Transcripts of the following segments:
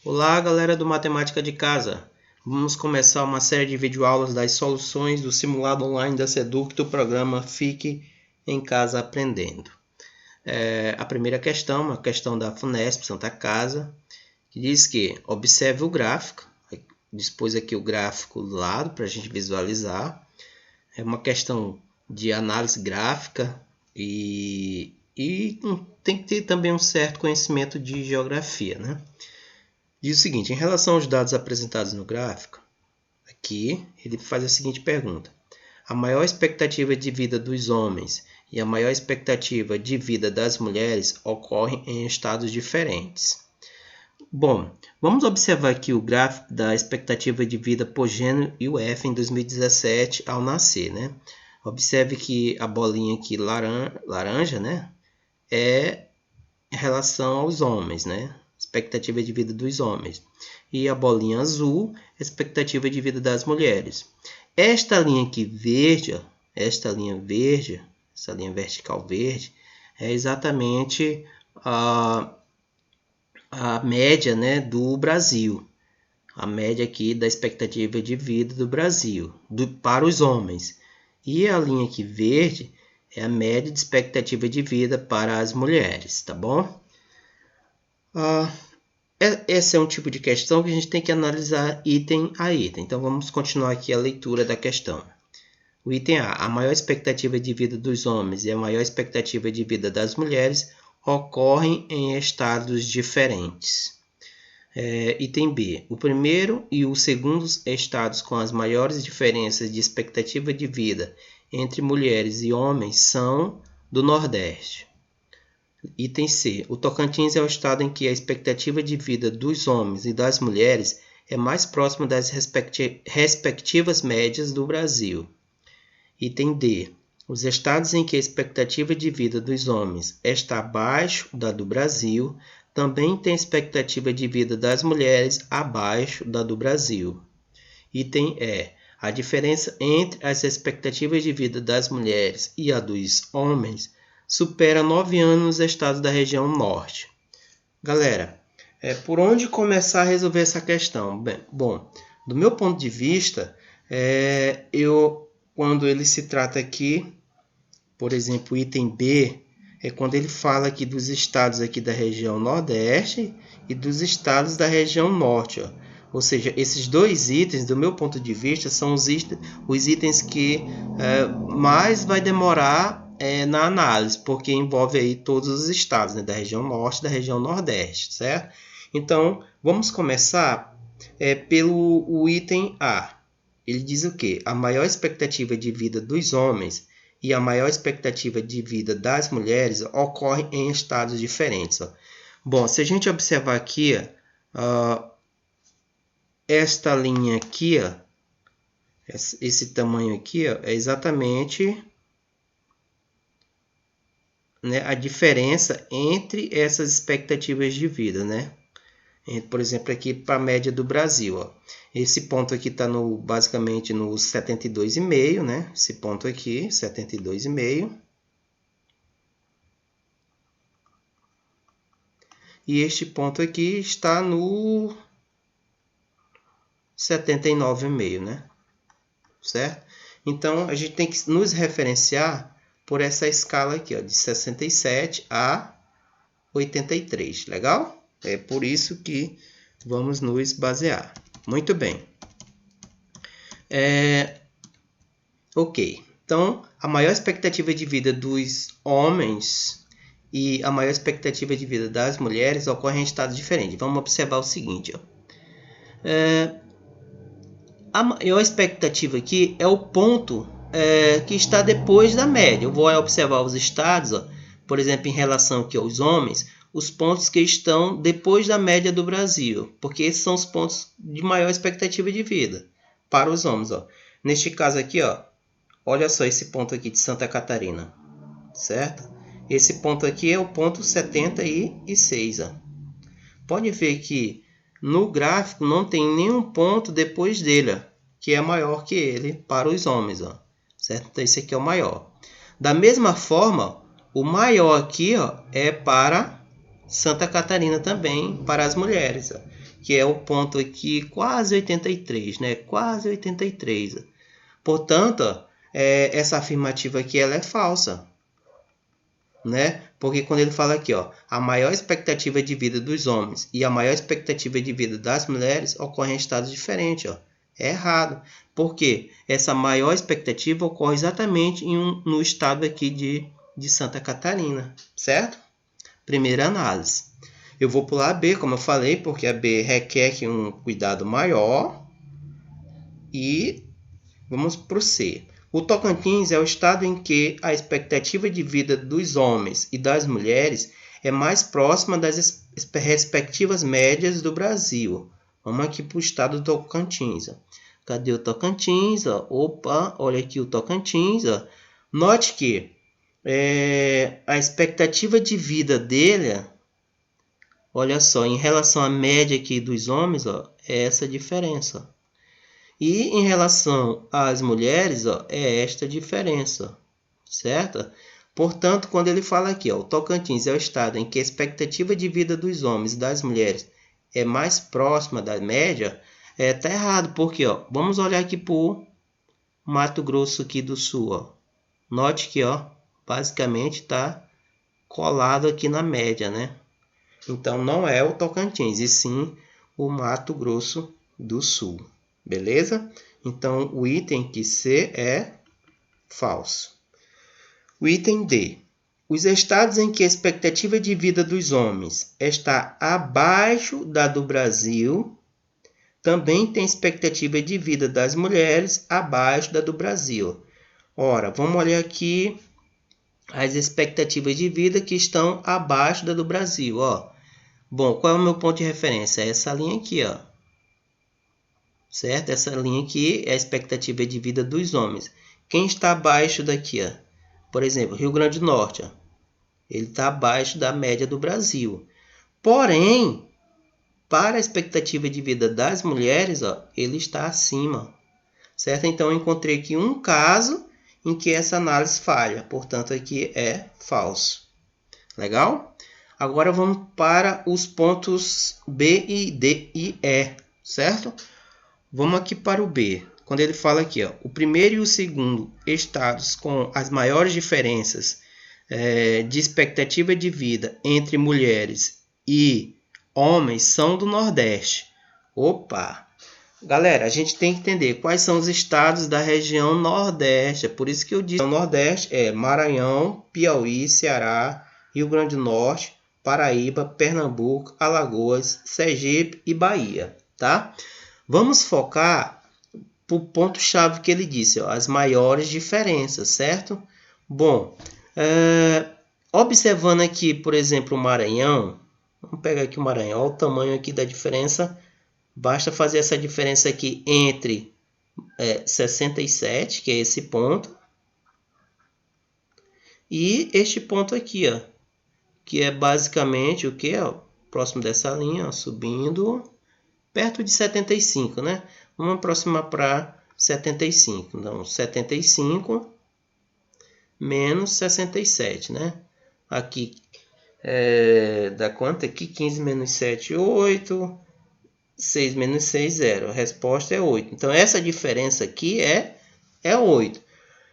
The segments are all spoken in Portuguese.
Olá, galera do Matemática de Casa. Vamos começar uma série de videoaulas das soluções do simulado online da SEDUC do programa Fique em Casa Aprendendo. A primeira questão, uma questão da FUNESP Santa Casa, que diz que observe o gráfico. Dispôs aqui o gráfico do lado para a gente visualizar. É uma questão de análise gráfica e tem que ter também um certo conhecimento de geografia, né? Diz o seguinte: em relação aos dados apresentados no gráfico, aqui ele faz a seguinte pergunta: a maior expectativa de vida dos homens e a maior expectativa de vida das mulheres ocorrem em estados diferentes. Bom, vamos observar aqui o gráfico da expectativa de vida por gênero e o F em 2017 ao nascer, né? Observe que a bolinha aqui laranja, né, é em relação aos homens, né? Expectativa de vida dos homens. E a bolinha azul, expectativa de vida das mulheres. Esta linha aqui verde, essa linha vertical verde, é exatamente a média, né, do Brasil. A média aqui da expectativa de vida do Brasil, para os homens. E a linha aqui verde é a média de expectativa de vida para as mulheres, tá bom? Esse é um tipo de questão que a gente tem que analisar item a item. Então, vamos continuar aqui a leitura da questão. O item A maior expectativa de vida dos homens e a maior expectativa de vida das mulheres ocorrem em estados diferentes. Item B, o primeiro e o segundo estados com as maiores diferenças de expectativa de vida entre mulheres e homens são do Nordeste. Item C, o Tocantins é o estado em que a expectativa de vida dos homens e das mulheres é mais próxima das respectivas médias do Brasil. Item D, os estados em que a expectativa de vida dos homens está abaixo da do Brasil também têm expectativa de vida das mulheres abaixo da do Brasil. Item E, a diferença entre as expectativas de vida das mulheres e a dos homens supera 9 anos nos estados da região norte. Galera, por onde começar a resolver essa questão? Bom, do meu ponto de vista, quando ele se trata aqui, por exemplo, o item B, é quando ele fala aqui dos estados aqui da região nordeste e dos estados da região norte. Ou seja, esses dois itens, do meu ponto de vista, são os itens que mais vai demorar na análise, porque envolve aí todos os estados, né, da região norte e da região nordeste, certo? Então, vamos começar pelo item A. Ele diz o quê? A maior expectativa de vida dos homens e a maior expectativa de vida das mulheres ocorre em estados diferentes. Bom, se a gente observar aqui, esta linha aqui, esse tamanho aqui, é exatamente, né, a diferença entre essas expectativas de vida, né? Por exemplo, aqui para a média do Brasil, esse ponto aqui está basicamente no 72,5, né? Esse ponto aqui, 72,5. E este ponto aqui está no 79,5, né? Certo? Então, a gente tem que nos referenciar por essa escala aqui, ó, de 67 a 83, legal? É por isso que vamos nos basear. Muito bem. Ok. Então, a maior expectativa de vida dos homens e a maior expectativa de vida das mulheres ocorrem em estados diferentes. Vamos observar o seguinte. A maior expectativa aqui é o ponto que está depois da média. Eu vou observar os estados, por exemplo, em relação aqui aos homens, os pontos que estão depois da média do Brasil, porque esses são os pontos de maior expectativa de vida para os homens. Neste caso aqui, olha só esse ponto aqui de Santa Catarina, certo? Esse ponto aqui é o ponto 76. Pode ver que no gráfico não tem nenhum ponto depois dele, que é maior que ele para os homens, certo? Então esse aqui é o maior. Da mesma forma, o maior aqui é para Santa Catarina também, para as mulheres. que é o ponto aqui quase 83, né? Quase 83. Portanto, essa afirmativa aqui ela é falsa, né? Porque quando ele fala aqui, ó, a maior expectativa de vida dos homens e a maior expectativa de vida das mulheres ocorrem em estados diferentes, ó. É errado. Porque essa maior expectativa ocorre exatamente no estado aqui de Santa Catarina, certo? Primeira análise. Eu vou pular a B, como eu falei, porque a B requer um cuidado maior. E vamos para o C. O Tocantins é o estado em que a expectativa de vida dos homens e das mulheres é mais próxima das respectivas médias do Brasil. Vamos aqui para o estado do Tocantins. Cadê o Tocantins? Opa, olha aqui o Tocantins. Note que a expectativa de vida dele, olha só, em relação à média aqui dos homens, é essa diferença. E em relação às mulheres, é esta diferença, certo? Portanto, quando ele fala aqui, o Tocantins é o estado em que a expectativa de vida dos homens e das mulheres é mais próxima da média, tá errado, porque vamos olhar aqui para o Mato Grosso aqui do Sul. Note que basicamente está colado aqui na média, né? Então não é o Tocantins, e sim o Mato Grosso do Sul. Beleza? Então o item que C é falso. O item D. Os estados em que a expectativa de vida dos homens está abaixo da do Brasil também tem expectativa de vida das mulheres abaixo da do Brasil. Ora, vamos olhar aqui as expectativas de vida que estão abaixo da do Brasil. Bom, qual é o meu ponto de referência? É essa linha aqui, certo? Essa linha aqui é a expectativa de vida dos homens. Quem está abaixo daqui? Por exemplo, Rio Grande do Norte. Ele está abaixo da média do Brasil. Porém, para a expectativa de vida das mulheres, ele está acima. Certo? Então, eu encontrei aqui um caso em que essa análise falha. Portanto, aqui é falso. Legal? Agora vamos para os pontos B, e D e E. Certo? Vamos aqui para o B. Quando ele fala aqui, o primeiro e o segundo estados com as maiores diferenças de expectativa de vida entre mulheres e homens são do Nordeste. Opa! Galera, a gente tem que entender quais são os estados da região Nordeste. É por isso que eu disse o Nordeste é Maranhão, Piauí, Ceará, Rio Grande do Norte, Paraíba, Pernambuco, Alagoas, Sergipe e Bahia, tá? Vamos focar para o ponto-chave que ele disse, as maiores diferenças, certo? Bom, observando aqui, por exemplo, o Maranhão, vamos pegar aqui o Maranhão, olha o tamanho aqui da diferença, basta fazer essa diferença aqui entre 67, que é esse ponto, e este ponto aqui, que é basicamente o que? Próximo dessa linha, subindo perto de 75, né? Vamos aproximar para 75. Então, 75 menos 67, né? Aqui dá quanto? Aqui 15 menos 7, 8. 6 menos 6, 0. A resposta é 8. Então, essa diferença aqui é 8.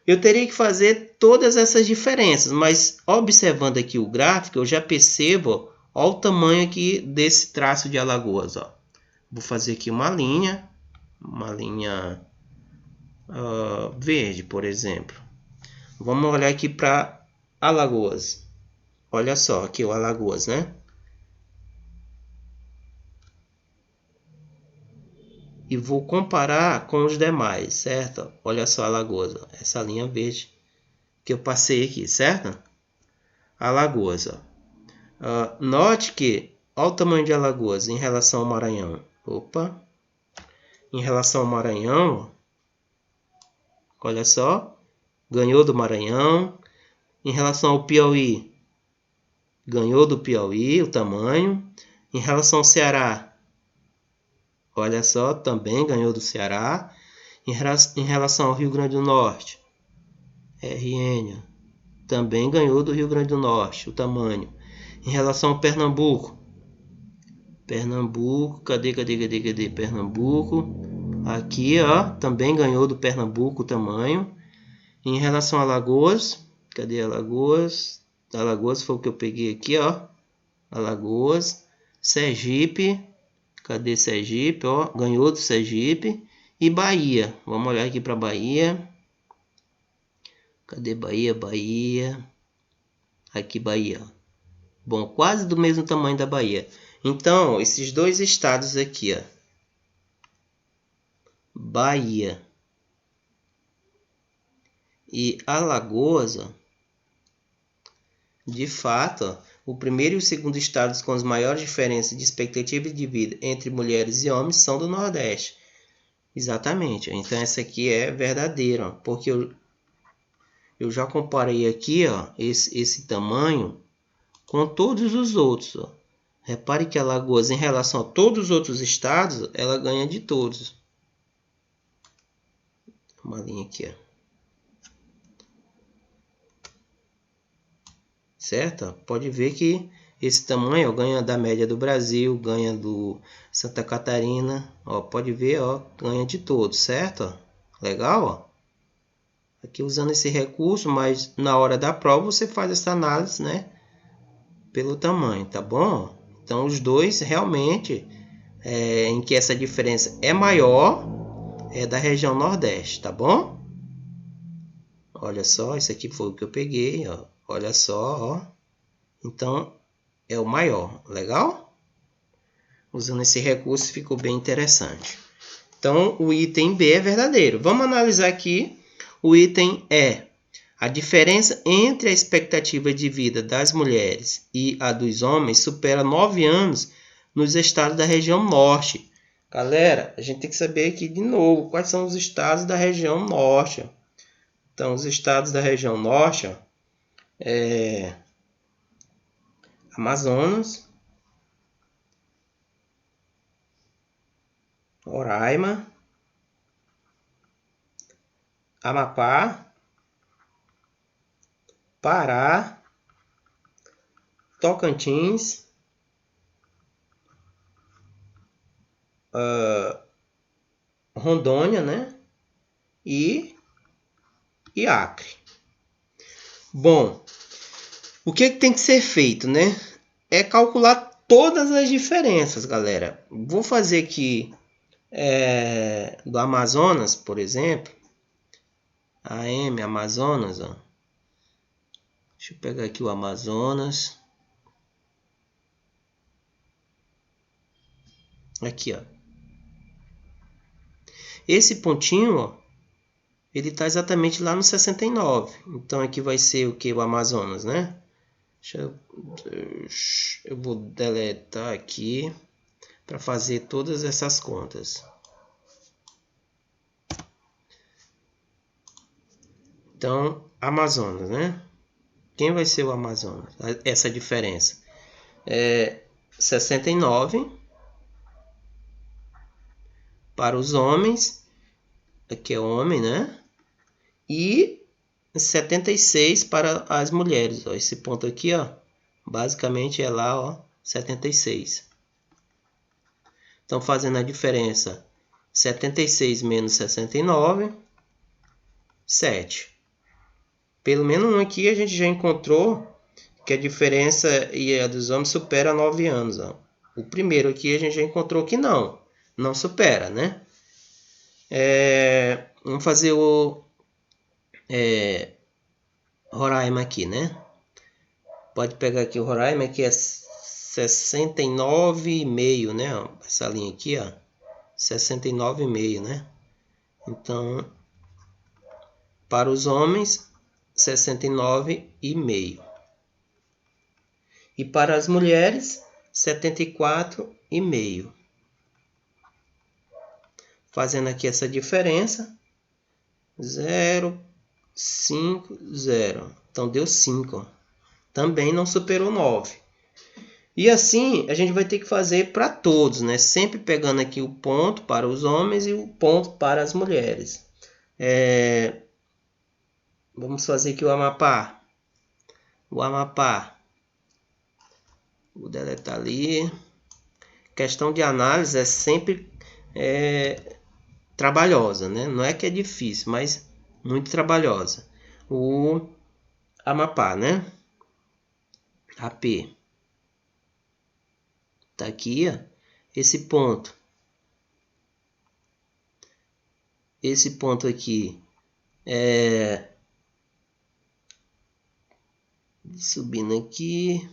Eu teria que fazer todas essas diferenças, mas observando aqui o gráfico, eu já percebo o tamanho aqui desse traço de Alagoas. Vou fazer aqui uma linha verde, por exemplo. Vamos olhar aqui para Alagoas. Olha só aqui o Alagoas, né? E vou comparar com os demais, certo? Olha só Alagoas, essa linha verde que eu passei aqui, certo? Alagoas, note que, olha o tamanho de Alagoas em relação ao Maranhão. Opa! Em relação ao Maranhão, olha só, ganhou do Maranhão. Em relação ao Piauí, ganhou do Piauí o tamanho. Em relação ao Ceará, olha só, também ganhou do Ceará. Em relação ao Rio Grande do Norte, RN, também ganhou do Rio Grande do Norte o tamanho. Em relação ao Pernambuco, Pernambuco, cadê Pernambuco? Aqui, ó, também ganhou do Pernambuco o tamanho. Em relação a Alagoas, cadê Alagoas? Alagoas foi o que eu peguei aqui, ó. Alagoas, Sergipe, cadê Sergipe? Ó, ganhou do Sergipe. E Bahia, vamos olhar aqui para Bahia. Cadê Bahia? Bahia. Aqui Bahia. Bom, quase do mesmo tamanho da Bahia. Então, esses dois estados aqui, ó. Bahia e Alagoas, ó, de fato, ó, o primeiro e o segundo estados com as maiores diferenças de expectativa de vida entre mulheres e homens são do Nordeste. Exatamente. Então essa aqui é verdadeira, ó, porque eu já comparei aqui, ó, esse tamanho com todos os outros. Ó. Repare que Alagoas, em relação a todos os outros estados, ela ganha de todos. Uma linha aqui, ó. Certo? Pode ver que esse tamanho, ó, ganha da média do Brasil, ganha do Santa Catarina, ó, pode ver, ó, ganha de todos, certo? Legal, ó. Aqui usando esse recurso, mas na hora da prova você faz essa análise, né? Pelo tamanho, tá bom? Então os dois realmente, em que essa diferença é maior, é da região Nordeste, tá bom? Olha só, esse aqui foi o que eu peguei, ó. Olha só, ó. Então, é o maior, legal? Usando esse recurso ficou bem interessante. Então, o item B é verdadeiro. Vamos analisar aqui o item E. A diferença entre a expectativa de vida das mulheres e a dos homens supera 9 anos nos estados da região norte. Galera, a gente tem que saber aqui de novo quais são os estados da região norte. Então, os estados da região norte é Amazonas, Roraima, Amapá, Pará, Tocantins, Rondônia, né? E Acre. Bom, o que tem que ser feito, né? É calcular todas as diferenças, galera. Vou fazer aqui do Amazonas, por exemplo. AM Amazonas, ó. Deixa eu pegar aqui o Amazonas. Aqui, ó. Esse pontinho, ó, ele está exatamente lá no 69. Então aqui vai ser o que? O Amazonas, né? Eu vou deletar aqui para fazer todas essas contas. Então, Amazonas, né? Quem vai ser o Amazonas? Essa diferença é 69 para os homens, aqui é homem, né? E 76 para as mulheres, ó. Esse ponto aqui, ó, basicamente é lá, ó, 76. Então, fazendo a diferença, 76 menos 69, 7. Pelo menos um aqui a gente já encontrou que a diferença e a dos homens supera 9 anos. Ó. O primeiro aqui a gente já encontrou que não supera, né? Vamos fazer o Roraima aqui, né? Pode pegar aqui o Roraima, que é 69,5, né? Essa linha aqui, ó, 69,5, né? Então, para os homens, 69,5. E para as mulheres, 74,5. Fazendo aqui essa diferença, 0,50. Então, deu 5. Também não superou 9. E assim, a gente vai ter que fazer para todos, né? Sempre pegando aqui o ponto para os homens e o ponto para as mulheres. Vamos fazer aqui o Amapá. Vou deletar ali. questão de análise é sempre trabalhosa, né? Não é que é difícil, mas muito trabalhosa. O Amapá, né? AP. Tá aqui, ó, esse ponto. Esse ponto aqui subindo aqui,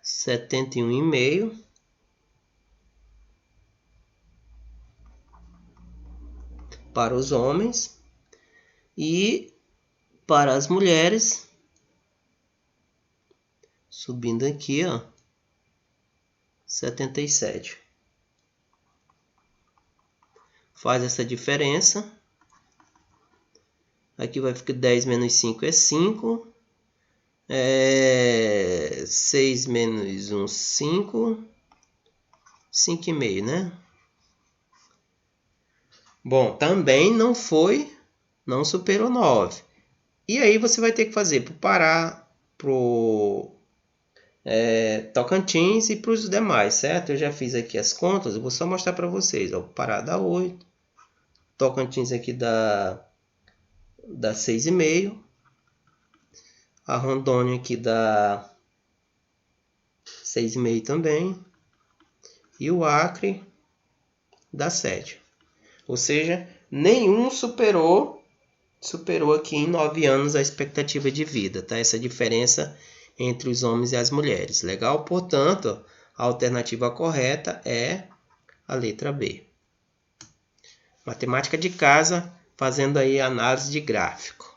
71,5. Para os homens, e para as mulheres, subindo aqui, ó, 77. Faz essa diferença. Aqui vai ficar 10 menos 5 é 5. 6 menos 1, 5. 5,5, né? Bom, também não superou 9. E aí você vai ter que fazer para o Pará, para o Tocantins e para os demais, certo? Eu já fiz aqui as contas, eu vou só mostrar para vocês. Ó, o Pará dá 8, Tocantins aqui dá 6,5, a Rondônia aqui dá 6,5 também, e o Acre dá 7. Ou seja, nenhum superou aqui em 9 anos a expectativa de vida, tá? Essa diferença entre os homens e as mulheres. Legal? Portanto, a alternativa correta é a letra B. Matemática de casa, fazendo aí análise de gráfico.